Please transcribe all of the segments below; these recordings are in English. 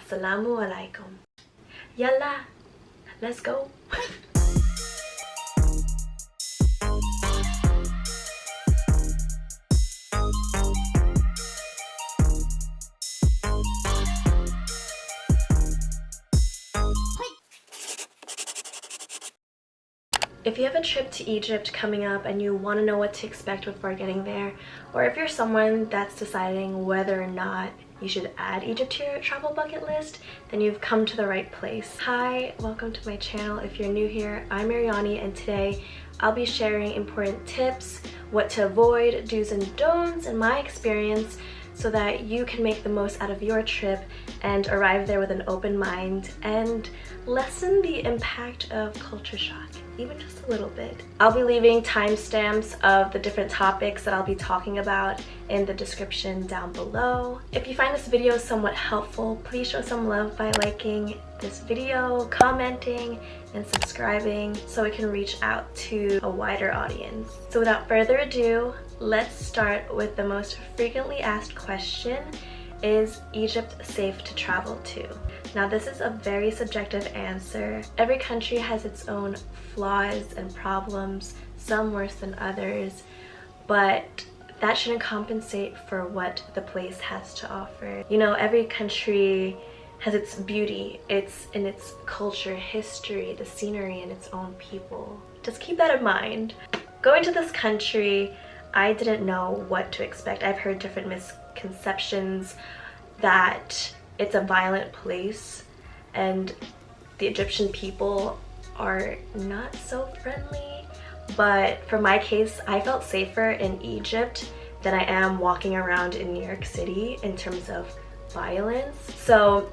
Assalamu alaikum. Yalla, let's go. If you have a trip to Egypt coming up and you want to know what to expect before getting there, or if you're someone that's deciding whether or not you should add Egypt to your travel bucket list, then you've come to the right place. Hi, welcome to my channel. If you're new here, I'm Arianney, and today I'll be sharing important tips, what to avoid, do's and don'ts in my experience, so that you can make the most out of your trip and arrive there with an open mind and lessen the impact of culture shock, even just a little bit. I'll be leaving timestamps of the different topics that I'll be talking about in the description down below. If you find this video somewhat helpful, please show some love by liking this video, commenting, and subscribing so it can reach out to a wider audience. So without further ado, let's start with the most frequently asked question: is Egypt safe to travel to? Now, this is a very subjective answer. Every country has its own flaws and problems, some worse than others, but that shouldn't compensate for what the place has to offer. You know, every country has its beauty, it's in its culture, history, the scenery, and its own people. Just keep that in mind. Going to this country, I didn't know what to expect. I've heard different misconceptions that it's a violent place and the Egyptian people are not so friendly, but for my case, I felt safer in Egypt than I am walking around in New York City in terms of violence. So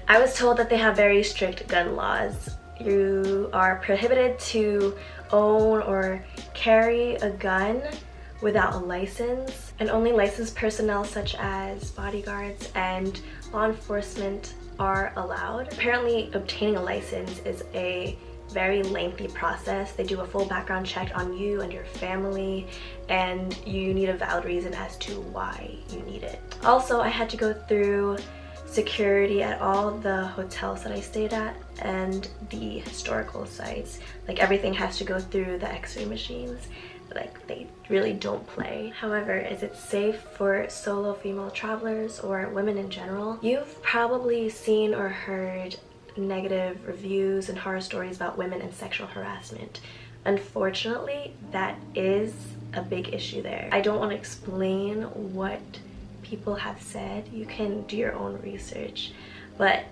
I was told that they have very strict gun laws. You are prohibited to own or carry a gun without a license, and only licensed personnel such as bodyguards and law enforcement are allowed. Apparently, obtaining a license is a very lengthy process. They do a full background check on you and your family, and you need a valid reason as to why you need it. Also, I had to go through security at all the hotels that I stayed at and the historical sites. Like, everything has to go through the x-ray machines. Like, they really don't play. However, is it safe for solo female travelers or women in general? You've probably seen or heard negative reviews and horror stories about women and sexual harassment. Unfortunately, that is a big issue there. I don't want to explain what people have said. You can do your own research, but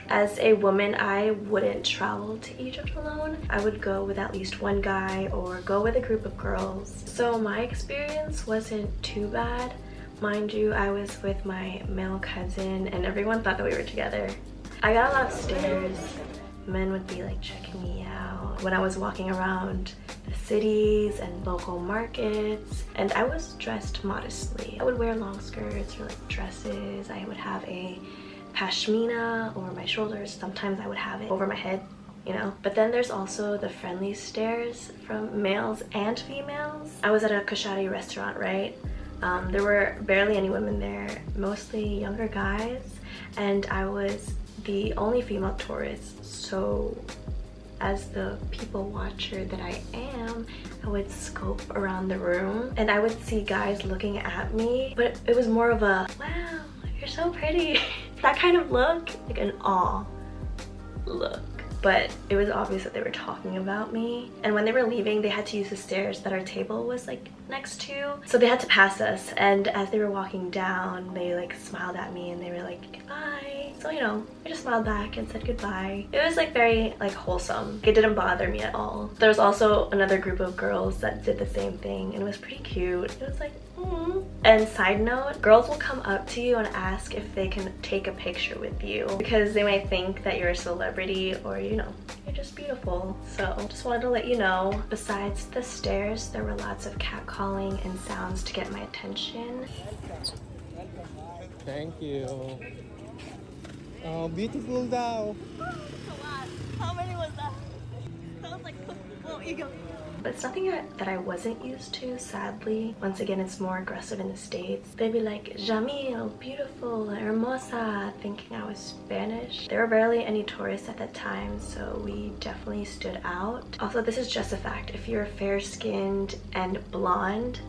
as a woman, I wouldn't travel to Egypt alone. I would go with at least one guy or go with a group of girls. So my experience wasn't too bad. Mind you, I was with my male cousin and everyone thought that we were together. I got a lot of stares. Men would be like checking me out when I was walking around the cities and local markets, and I was dressed modestly. I would wear long skirts or like dresses. I would have a pashmina over my shoulders. Sometimes I would have it over my head, you know. But then there's also the friendly stares from males and females. I was at a kashari restaurant, right? There were barely any women there, mostly younger guys, and I was the only female tourist. So as the people watcher that I am, I would scope around the room and I would see guys looking at me, but it was more of a, wow, you're so pretty. That kind of look, like an awe look. But it was obvious that they were talking about me. And when they were leaving, they had to use the stairs that our table was like next to. So they had to pass us. And as they were walking down, they like smiled at me and they were like, goodbye. So, you know, I just smiled back and said goodbye. It was like very like wholesome. It didn't bother me at all. There was also another group of girls that did the same thing and it was pretty cute. It was like, And side note, girls will come up to you and ask if they can take a picture with you because they might think that you're a celebrity or, you know, you're just beautiful. So just wanted to let you know. Besides the stairs, there were lots of catcalling and sounds to get my attention. Thank you. Oh, beautiful daw. How many was that? That was like, well, But it's nothing that I wasn't used to, sadly. Once again, it's more aggressive in the States. They'd be like, Jamil, beautiful, hermosa, thinking I was Spanish. There were barely any tourists at that time, so we definitely stood out. Also, this is just a fact. If you're fair-skinned and blonde,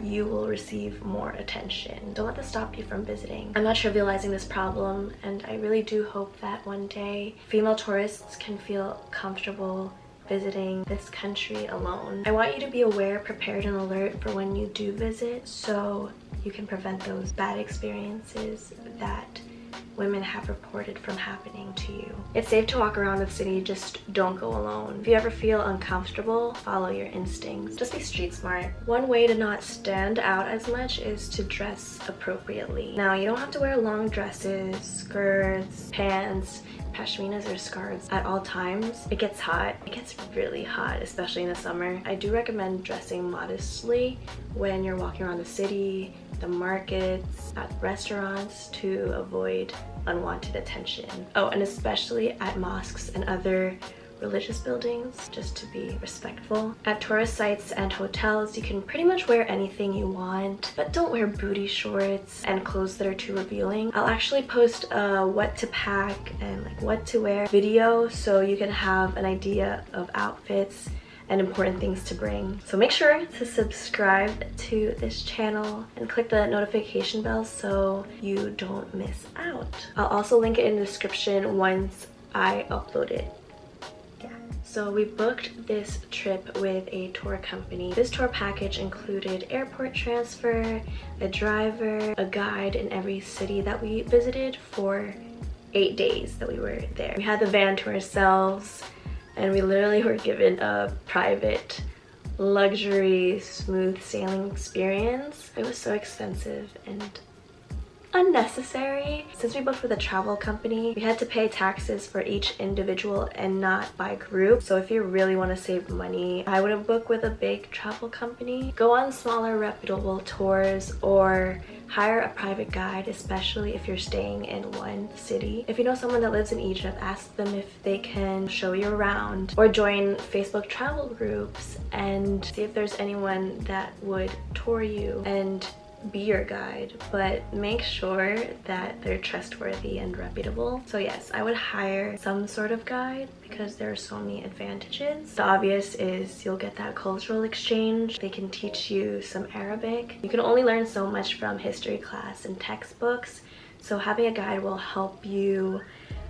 you will receive more attention. Don't let this stop you from visiting. I'm not trivializing this problem, and I really do hope that one day female tourists can feel comfortable visiting this country alone. I want you to be aware, prepared, and alert for when you do visit, so you can prevent those bad experiences that women have reported from happening to you. It's safe to walk around the city, just don't go alone. If you ever feel uncomfortable, follow your instincts. Just be street smart. One way to not stand out as much is to dress appropriately. Now, you don't have to wear long dresses, skirts, pants, pashminas, or scarves at all times. It gets hot. It gets really hot, especially in the summer. I do recommend dressing modestly when you're walking around the city, the markets, at restaurants, to avoid unwanted attention. Oh, and especially at mosques and other religious buildings, just to be respectful. At tourist sites and hotels, you can pretty much wear anything you want, but don't wear booty shorts and clothes that are too revealing. I'll actually post a what to pack and like what to wear video, so you can have an idea of outfits and important things to bring. So make sure to subscribe to this channel and click the notification bell so you don't miss out. I'll also link it in the description once I upload it. So we booked this trip with a tour company. This tour package included airport transfer, a driver, a guide in every city that we visited for 8 days that we were there. We had the van to ourselves, and we literally were given a private, luxury, smooth sailing experience. It was so expensive and unnecessary. Since we booked with a travel company, we had to pay taxes for each individual and not by group. So if you really want to save money, I wouldn't book with a big travel company. Go on smaller reputable tours or hire a private guide, especially if you're staying in one city. If you know someone that lives in Egypt, ask them if they can show you around, or join Facebook travel groups and see if there's anyone that would tour you and be your guide, but make sure that they're trustworthy and reputable. So yes, I would hire some sort of guide because there are so many advantages. The obvious is you'll get that cultural exchange. They can teach you some Arabic. You can only learn so much from history class and textbooks, so having a guide will help you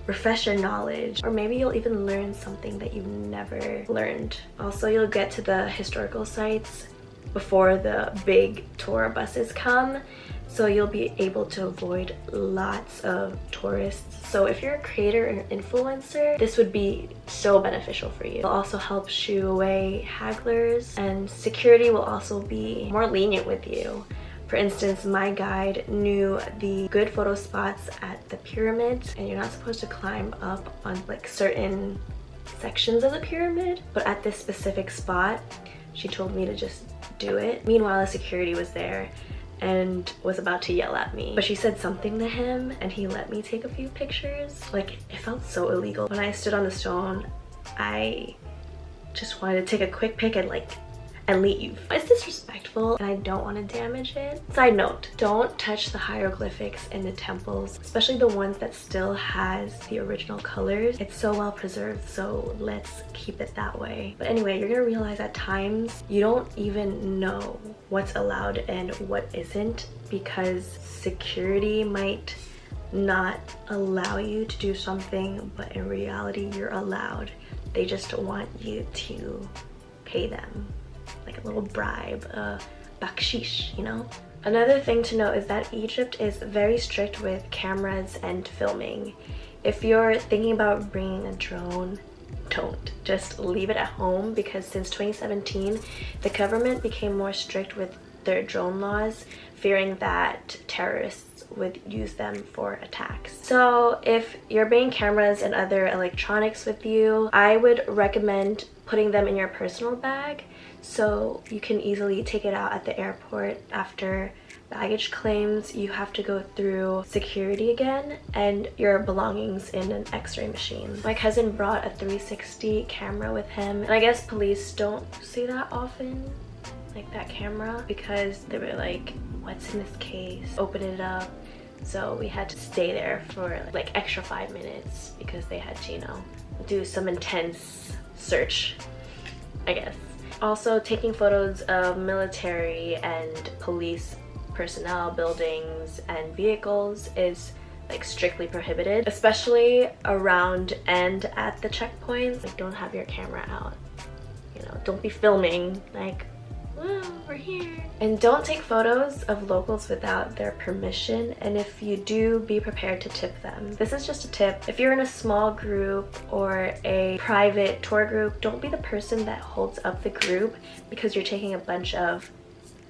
refresh your knowledge, or maybe you'll even learn something that you've never learned. Also, you'll get to the historical sites before the big tour buses come, so you'll be able to avoid lots of tourists. So if you're a creator or influencer, this would be so beneficial for you. It'll also help shoo away hagglers, and security will also be more lenient with you. For instance, my guide knew the good photo spots at the pyramid, and you're not supposed to climb up on like certain sections of the pyramid, but at this specific spot, she told me to just do it. Meanwhile, the security was there and was about to yell at me, but she said something to him and he let me take a few pictures. Like, it felt so illegal. When I stood on the stone, I just wanted to take a quick pic and leave. It's disrespectful and I don't want to damage it. Side note, don't touch the hieroglyphics in the temples, especially the ones that still has the original colors. It's so well preserved, so let's keep it that way. But anyway, you're gonna realize at times you don't even know what's allowed and what isn't, because security might not allow you to do something, but in reality you're allowed. They just want you to pay them like a little bribe, bakshish, you know? Another thing to note is that Egypt is very strict with cameras and filming. If you're thinking about bringing a drone, don't. Just leave it at home, because since 2017, the government became more strict with their drone laws, fearing that terrorists would use them for attacks. So if you're bringing cameras and other electronics with you, I would recommend putting them in your personal bag so you can easily take it out at the airport after baggage claims, you have to go through security again and your belongings in an x-ray machine. My cousin brought a 360 camera with him, and I guess police don't see that often, like that camera, because they were like, what's in this case? Open it up. So we had to stay there for like extra 5 minutes because they had to, you know, do some intense search, I guess. Also, taking photos of military and police personnel, buildings, and vehicles is like strictly prohibited, especially around and at the checkpoints. Like, don't have your camera out, you know, don't be filming like, oh, we're here. And don't take photos of locals without their permission, and if you do, be prepared to tip them. This is just a tip. If you're in a small group or a private tour group, don't be the person that holds up the group because you're taking a bunch of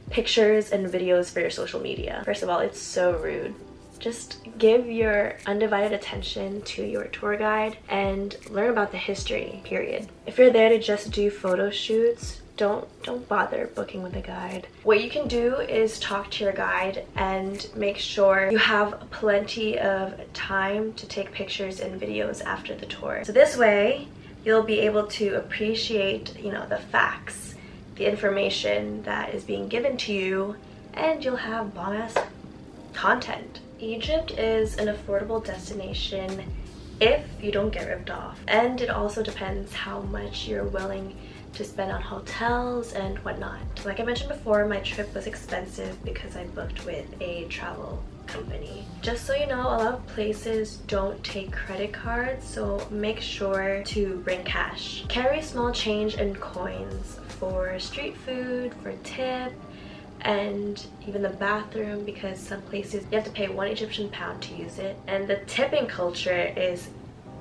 pictures and videos for your social media. First of all, it's so rude. Just give your undivided attention to your tour guide and learn about the history, period. If you're there to just do photo shoots, don't bother booking with a guide. What you can do is talk to your guide and make sure you have plenty of time to take pictures and videos after the tour. So this way, you'll be able to appreciate, you know, the facts, the information that is being given to you, and you'll have bomb-ass content. Egypt is an affordable destination if you don't get ripped off, and it also depends how much you're willing to spend on hotels and whatnot. Like I mentioned before, my trip was expensive because I booked with a travel company. Just so you know, a lot of places don't take credit cards, so make sure to bring cash. Carry small change and coins for street food, for tip, and even the bathroom, because some places you have to pay 1 Egyptian pound to use it. And the tipping culture is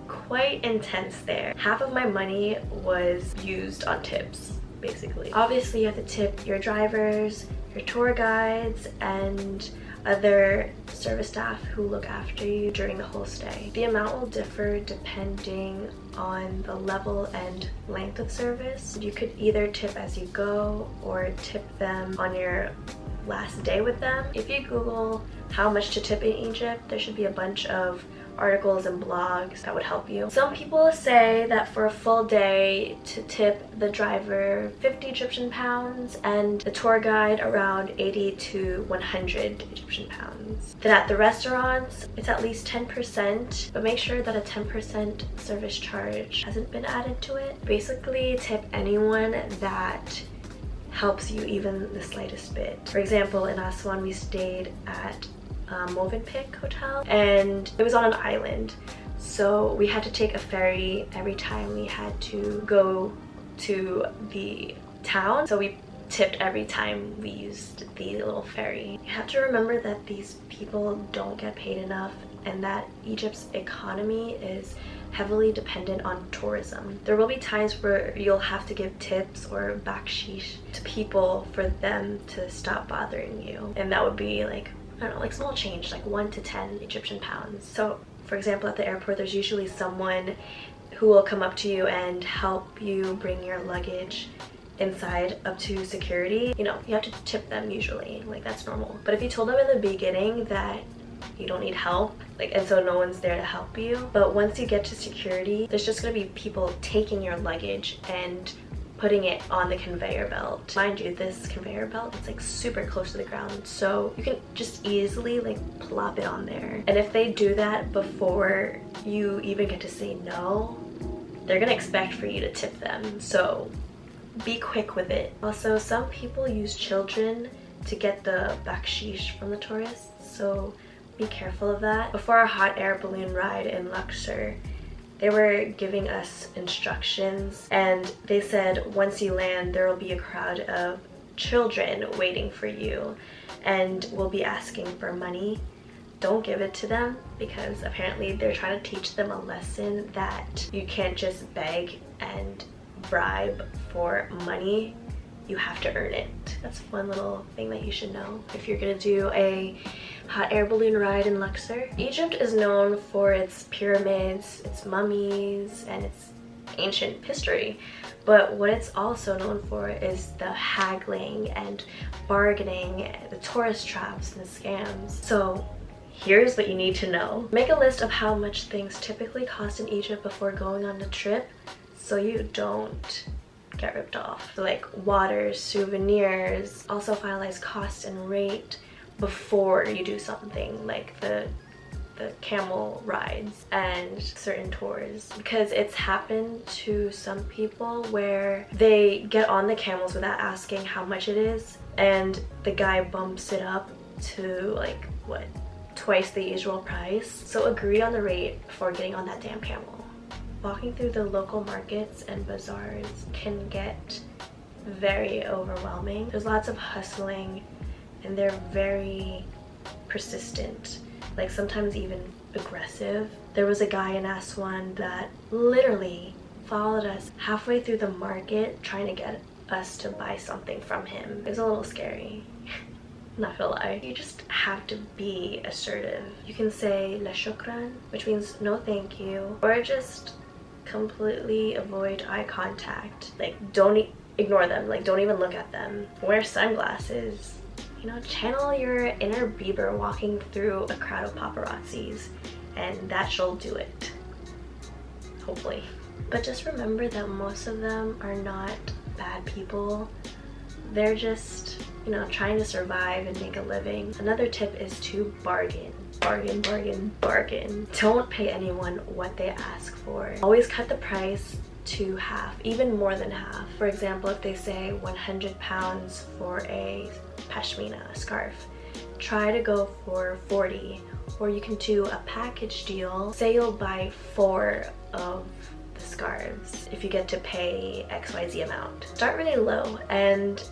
quite intense there. Half of my money was used on tips, basically. Obviously, you have to tip your drivers, your tour guides, and other service staff who look after you during the whole stay. The amount will differ depending on the level and length of service. You could either tip as you go or tip them on your last day with them. If you Google how much to tip in Egypt, there should be a bunch of articles and blogs that would help you. Some people say that for a full day to tip the driver 50 Egyptian pounds and the tour guide around 80 to 100 Egyptian pounds. Then at the restaurants, it's at least 10%, but make sure that a 10% service charge hasn't been added to it. Basically, tip anyone that helps you even the slightest bit. For example, in Aswan, we stayed at Movenpick Hotel, and it was on an island, so we had to take a ferry every time we had to go to the town, so we tipped every time we used the little ferry. You have to remember that these people don't get paid enough and that Egypt's economy is heavily dependent on tourism. There will be times where you'll have to give tips or bakshish to people for them to stop bothering you, and that would be like, I don't know, like small change, like 1 to 10 Egyptian pounds. So for example, at the airport, there's usually someone who will come up to you and help you bring your luggage inside up to security. You know, you have to tip them usually, like that's normal. But if you told them in the beginning that you don't need help, like, and so no one's there to help you, but once you get to security, there's just gonna be people taking your luggage and putting it on the conveyor belt. Mind you, this conveyor belt, it's like super close to the ground, so you can just easily like plop it on there. And if they do that before you even get to say no, they're gonna expect for you to tip them, so be quick with it. Also, some people use children to get the bakshish from the tourists, so be careful of that. Before our hot air balloon ride in Luxor, they were giving us instructions, and they said once you land, there will be a crowd of children waiting for you and will be asking for money. Don't give it to them, because apparently they're trying to teach them a lesson that you can't just beg and bribe for money. You have to earn it. That's one little thing that you should know if you're gonna do a hot air balloon ride in Luxor. Egypt is known for its pyramids, its mummies, and its ancient history. But what it's also known for is the haggling and bargaining, the tourist traps and the scams. So here's what you need to know. Make a list of how much things typically cost in Egypt before going on the trip so you don't get ripped off. Like water, souvenirs. Also finalize cost and rate before you do something like the camel rides and certain tours, because it's happened to some people where they get on the camels without asking how much it is, and the guy bumps it up to like what, twice the usual price. So agree on the rate before getting on that damn camel. Walking through the local markets and bazaars can get very overwhelming. There's lots of hustling and they're very persistent, like sometimes even aggressive. There was a guy in Aswan that literally followed us halfway through the market trying to get us to buy something from him. It was a little scary. Not gonna lie. You just have to be assertive. You can say la shukran, which means no thank you, or just completely avoid eye contact. Like don't ignore them, like don't even look at them. Wear sunglasses. You know, channel your inner Bieber walking through a crowd of paparazzis, and that shall do it. Hopefully. But just remember that most of them are not bad people. They're just, you know, trying to survive and make a living. Another tip is to bargain. Bargain, bargain, bargain. Don't pay anyone what they ask for. Always cut the price to half, even more than half. For example, if they say 100 pounds for a pashmina, a scarf, try to go for 40. Or you can do a package deal. Say you'll buy 4 of the scarves if you get to pay XYZ amount. Start really low, and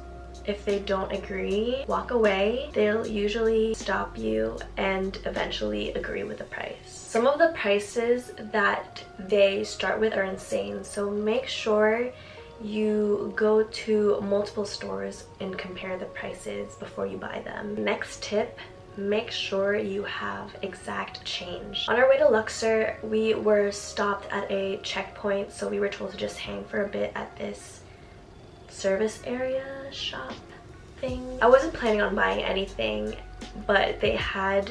if they don't agree, walk away. They'll usually stop you and eventually agree with the price. Some of the prices that they start with are insane, so make sure you go to multiple stores and compare the prices before you buy them. Next tip, make sure you have exact change. On our way to Luxor, we were stopped at a checkpoint, so we were told to just hang for a bit at this service area shop thing. I wasn't planning on buying anything, but they had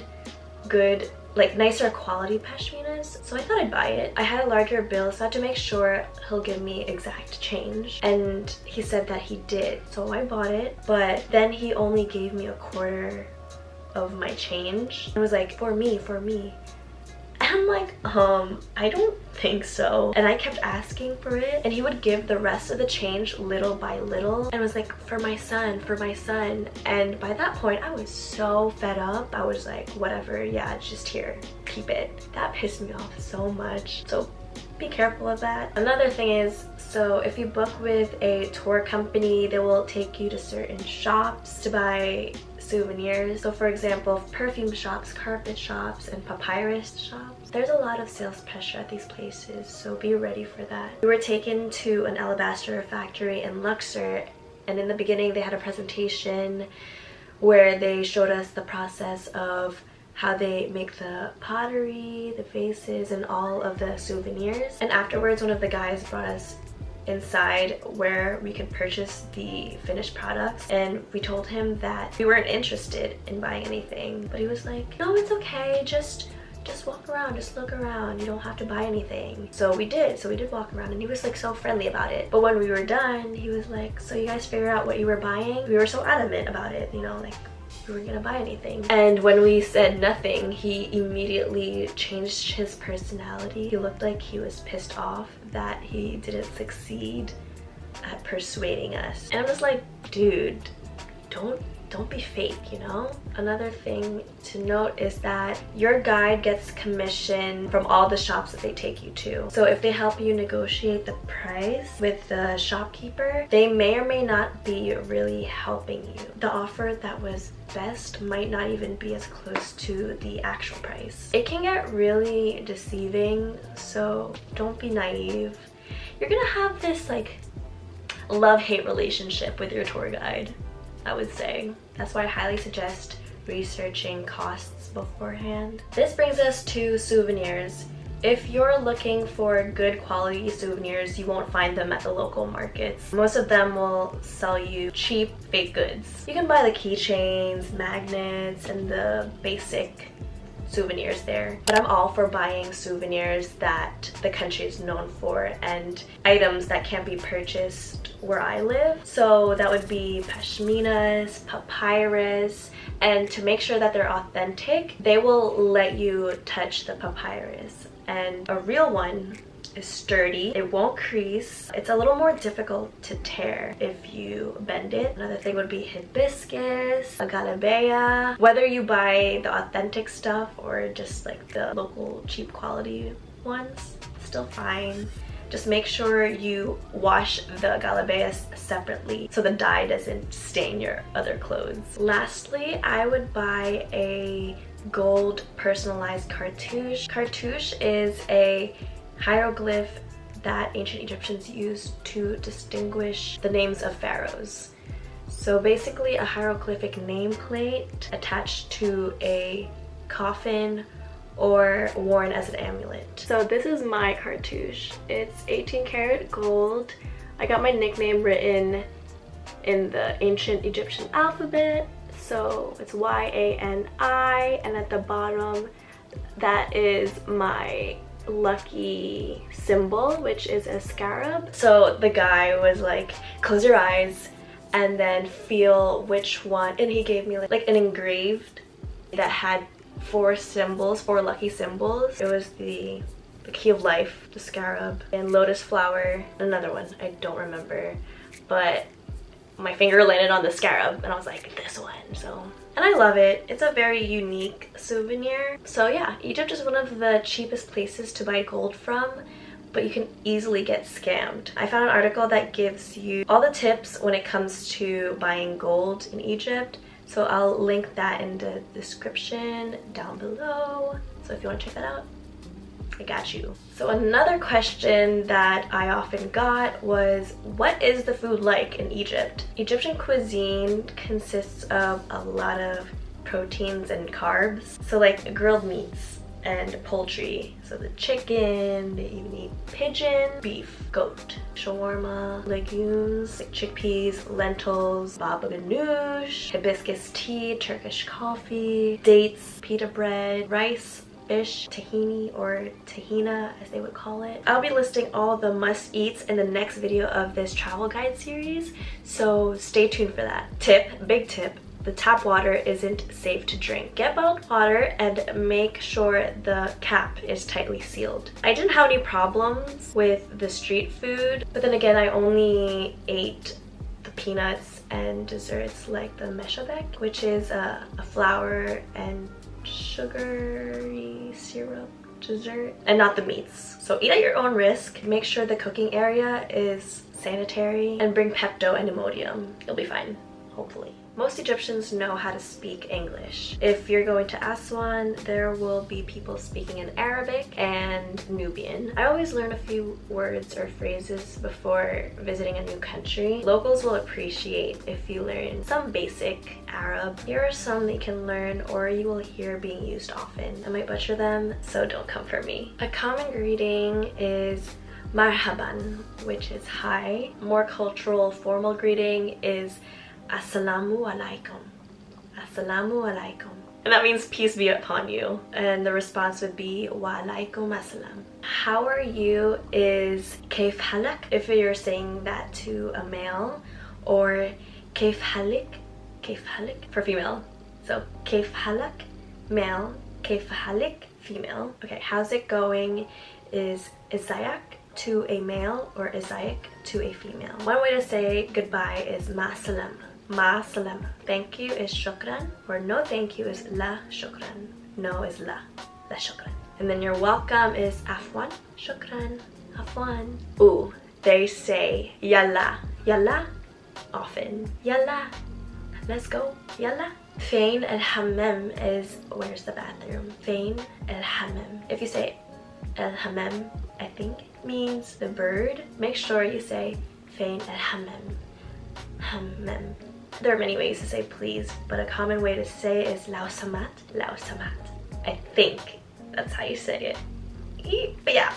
good, like nicer quality pashminas, so I thought I'd buy it. I had a larger bill, so I had to make sure he'll give me exact change, and he said that he did, so I bought it. But then he only gave me a quarter of my change. It was like, for me. And I'm like, I don't think so. And I kept asking for it, and he would give the rest of the change little by little, and was like, for my son. And by that point, I was so fed up. I was like, whatever, yeah, just here, keep it. That pissed me off so much. So be careful of that. Another thing is, so if you book with a tour company, they will take you to certain shops to buy souvenirs. So for example, perfume shops, carpet shops, and papyrus shops. There's a lot of sales pressure at these places, so be ready for that. We were taken to an alabaster factory in Luxor, and in the beginning they had a presentation where they showed us the process of how they make the pottery, the vases, and all of the souvenirs. And afterwards, one of the guys brought us inside where we could purchase the finished products, and we told him that we weren't interested in buying anything, but he was like, no, it's okay, just walk around, just look around, you don't have to buy anything. So we did walk around, and he was like so friendly about it. But when we were done, he was like, so you guys figured out what you were buying? We were so adamant about it, you know, like we weren't gonna buy anything. And when we said nothing, he immediately changed his personality. He looked like he was pissed off that he didn't succeed at persuading us. And I'm just like, dude, don't be fake, you know? Another thing to note is that your guide gets commission from all the shops that they take you to. So if they help you negotiate the price with the shopkeeper, they may or may not be really helping you. The offer that was best might not even be as close to the actual price. It can get really deceiving, so don't be naive. You're gonna have this like love-hate relationship with your tour guide, I would say. That's why I highly suggest researching costs beforehand. This brings us to souvenirs. If you're looking for good quality souvenirs, you won't find them at the local markets. Most of them will sell you cheap fake goods. You can buy the keychains, magnets, and the basic souvenirs there, but I'm all for buying souvenirs that the country is known for and items that can't be purchased where I live. So that would be pashminas, papyrus, and to make sure that they're authentic, they will let you touch the papyrus. And a real one is sturdy, it won't crease, it's a little more difficult to tear if you bend it. Another thing would be hibiscus, agalabeya. Whether you buy the authentic stuff or just like the local cheap quality ones, still fine. Just make sure you wash the agalabeya separately so the dye doesn't stain your other clothes. Lastly, I would buy a gold personalized cartouche. Cartouche is a hieroglyph that ancient Egyptians used to distinguish the names of pharaohs. So basically a hieroglyphic nameplate attached to a coffin or worn as an amulet. So this is my cartouche. It's 18 karat gold. I got my nickname written in the ancient Egyptian alphabet. So it's Y-A-N-I, and at the bottom that is my lucky symbol, which is a scarab. So the guy was like, close your eyes and then feel which one, and he gave me like an engraved that had 4 symbols, 4 lucky symbols. It was the key of life, the scarab, and lotus flower, another one I don't remember, but my finger landed on the scarab and I was like, this one. So, and I love it. It's a very unique souvenir. So yeah, Egypt is one of the cheapest places to buy gold from, but you can easily get scammed. I found an article that gives you all the tips when it comes to buying gold in Egypt. So I'll link that in the description down below. So if you want to check that out, I got you. So another question that I often got was, what is the food like in Egypt? Egyptian cuisine consists of a lot of proteins and carbs. So like grilled meats and poultry. So the chicken, they even eat pigeon, beef, goat, shawarma, legumes like chickpeas, lentils, baba ganoush, hibiscus tea, Turkish coffee, dates, pita bread, rice, fish, tahini or tahina as they would call it. I'll be listing all the must-eats in the next video of this travel guide series, so stay tuned for that. Tip, big tip, the tap water isn't safe to drink. Get bottled water and make sure the cap is tightly sealed. I didn't have any problems with the street food, but then again I only ate the peanuts and desserts like the meshabek, which is a flour and sugary syrup dessert, and not the meats. So eat at your own risk. Make sure the cooking area is sanitary and bring Pepto and Imodium. You'll be fine, hopefully. Most Egyptians know how to speak English. If you're going to Aswan, there will be people speaking in Arabic and Nubian. I always learn a few words or phrases before visiting a new country. Locals will appreciate if you learn some basic Arab. Here are some that you can learn or you will hear being used often. I might butcher them, so don't come for me. A common greeting is marhaban, which is hi. More cultural, formal greeting is Assalamu alaikum. Assalamu alaikum. And that means peace be upon you. And the response would be wa alaikum assalam. How are you is kaif halak if you're saying that to a male, or kaif halik for female. So kaif halak male, kaif halik female. Okay, how's it going is isayak to a male or isayak to a female. One way to say goodbye is ma salam. Ma salama. Thank you is shukran, or no thank you is la shukran. No is la shukran. And then your welcome is afwan, shukran, afwan. Ooh, they say yalla, yalla often. Yalla, let's go, yalla. Fain el hammam is where's the bathroom. Fain el hammam. If you say el hammam, I think means the bird. Make sure you say fain el hammam. Hammam. There are many ways to say please, but a common way to say is lau samat, lau samat. I think that's how you say it. But yeah,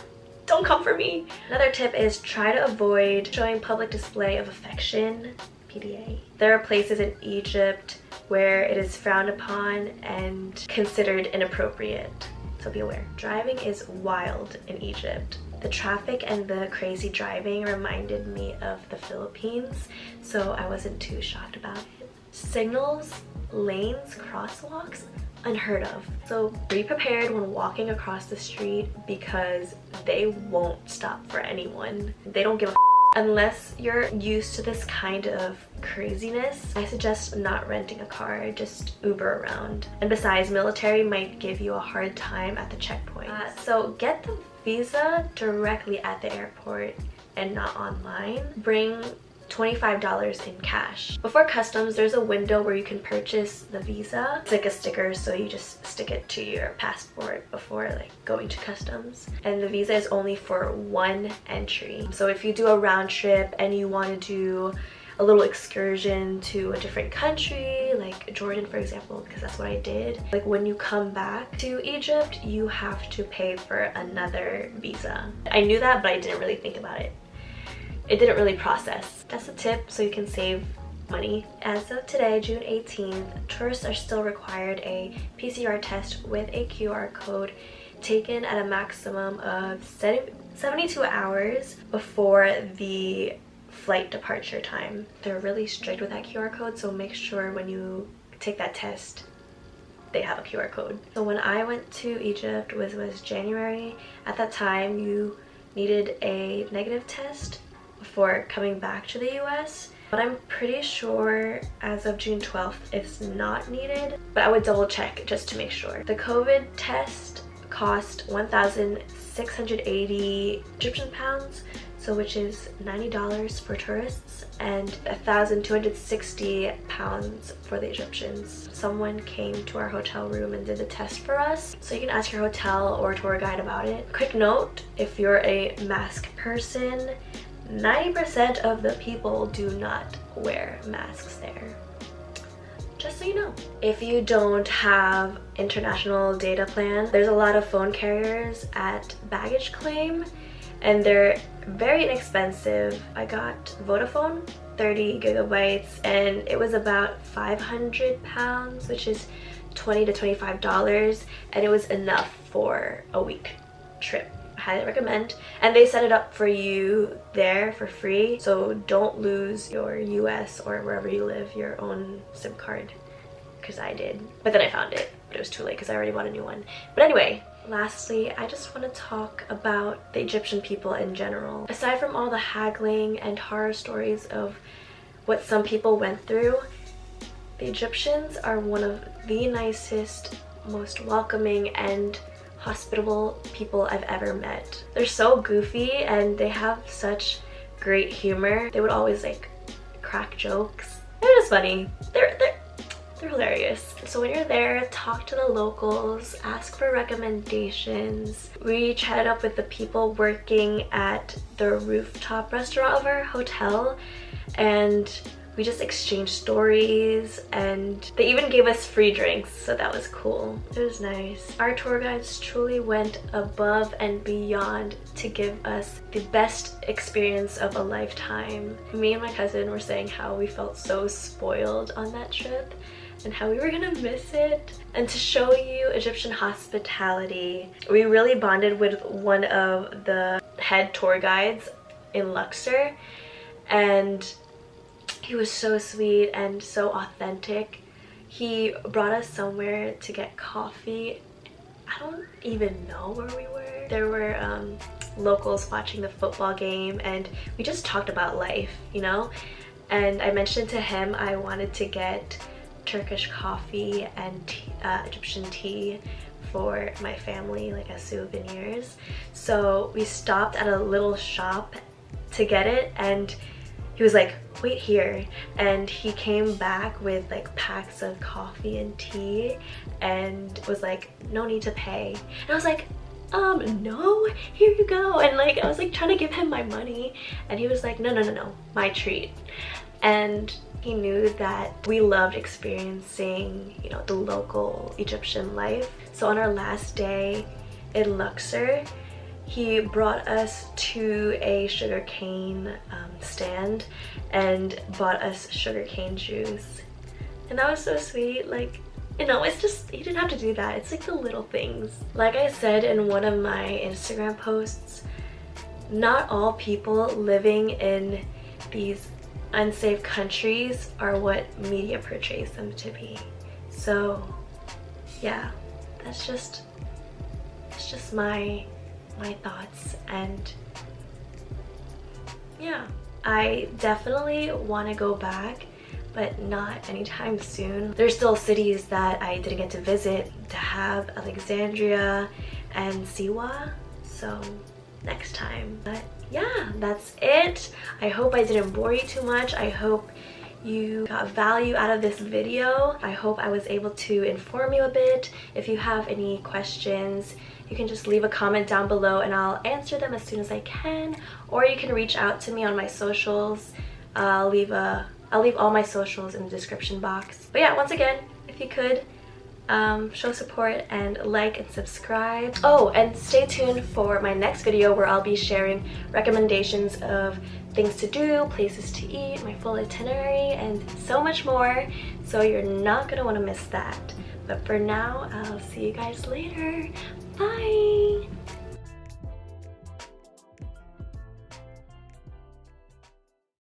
don't come for me. Another tip is try to avoid showing public display of affection, PDA. There are places in Egypt where it is frowned upon and considered inappropriate, so be aware. Driving is wild in Egypt. The traffic and the crazy driving reminded me of the Philippines, so I wasn't too shocked about it. Signals, lanes, crosswalks, unheard of. So be prepared when walking across the street because they won't stop for anyone. They don't give a unless you're used to this kind of craziness. I suggest not renting a car, just Uber around. And besides, military might give you a hard time at the checkpoint. So get the visa directly at the airport and not online. Bring $25 in cash. Before customs, there's a window where you can purchase the visa. It's like a sticker, so you just stick it to your passport before like going to customs. And the visa is only for one entry. So if you do a round trip and you want to do a little excursion to a different country, like Jordan for example, because that's what I did. Like when you come back to Egypt, you have to pay for another visa. I knew that, but I didn't really think about it. It didn't really process. That's a tip so you can save money. As of today, June 18th, tourists are still required a PCR test with a QR code taken at a maximum of 72 hours before the flight departure time. They're really strict with that QR code, so make sure when you take that test they have a QR code. So when I went to Egypt, was January. At that time, you needed a negative test before coming back to the US, but I'm pretty sure as of June 12th it's not needed, but I would double check just to make sure. The COVID test cost 1,680 Egyptian pounds, so which is $90 for tourists and 1,260 pounds for the Egyptians. Someone came to our hotel room and did the test for us, so you can ask your hotel or tour guide about it. Quick note, if you're a mask person, 90% of the people do not wear masks there. Just so you know. If you don't have international data plan, there's a lot of phone carriers at baggage claim and they're very inexpensive. I got Vodafone, 30 gigabytes, and it was about 500 pounds, which is $20 to $25, and it was enough for a week trip. Highly recommend. And they set it up for you there for free, so don't lose your US or wherever you live your own SIM card, because I did, but then I found it, but it was too late because I already bought a new one. But anyway, lastly, I just want to talk about the Egyptian people in general. Aside from all the haggling and horror stories of what some people went through, the Egyptians are one of the nicest, most welcoming and hospitable people I've ever met. They're so goofy and they have such great humor. They would always like crack jokes. They're just funny. They're hilarious. So when you're there, talk to the locals, ask for recommendations. We chatted up with the people working at the rooftop restaurant of our hotel, and we just exchanged stories, and they even gave us free drinks, so that was cool. It was nice. Our tour guides truly went above and beyond to give us the best experience of a lifetime. Me and my cousin were saying how we felt so spoiled on that trip and how we were gonna miss it. And to show you Egyptian hospitality, we really bonded with one of the head tour guides in Luxor, and he was so sweet and so authentic. He brought us somewhere to get coffee. I don't even know where we were. There were locals watching the football game, and we just talked about life, you know? And I mentioned to him I wanted to get Turkish coffee and Egyptian tea for my family, like as souvenirs. So we stopped at a little shop to get it, and he was like, wait here, and he came back with like packs of coffee and tea and was like, no need to pay. And I was like, no, here you go. And like I was like trying to give him my money, and he was like, no, my treat. And he knew that we loved experiencing, you know, the local Egyptian life. So on our last day in Luxor, he brought us to a sugarcane stand and bought us sugarcane juice, and that was so sweet. Like, you know, it's just, you didn't have to do that. It's like the little things. Like I said in one of my Instagram posts, not all people living in these unsafe countries are what media portrays them to be. So yeah, it's just my thoughts. And yeah, I definitely want to go back, but not anytime soon. There's still cities that I didn't get to visit, Dahab, Alexandria, and Siwa, so next time. But yeah, that's it. I hope I didn't bore you too much. I hope you got value out of this video. I hope I was able to inform you a bit. If you have any questions, you can just leave a comment down below and I'll answer them as soon as I can, or you can reach out to me on my socials. I'll leave all my socials in the description box. But yeah, once again, if you could show support and like and subscribe. Oh, and stay tuned for my next video where I'll be sharing recommendations of things to do, places to eat, my full itinerary, and so much more. So you're not gonna want to miss that. But for now, I'll see you guys later. Bye!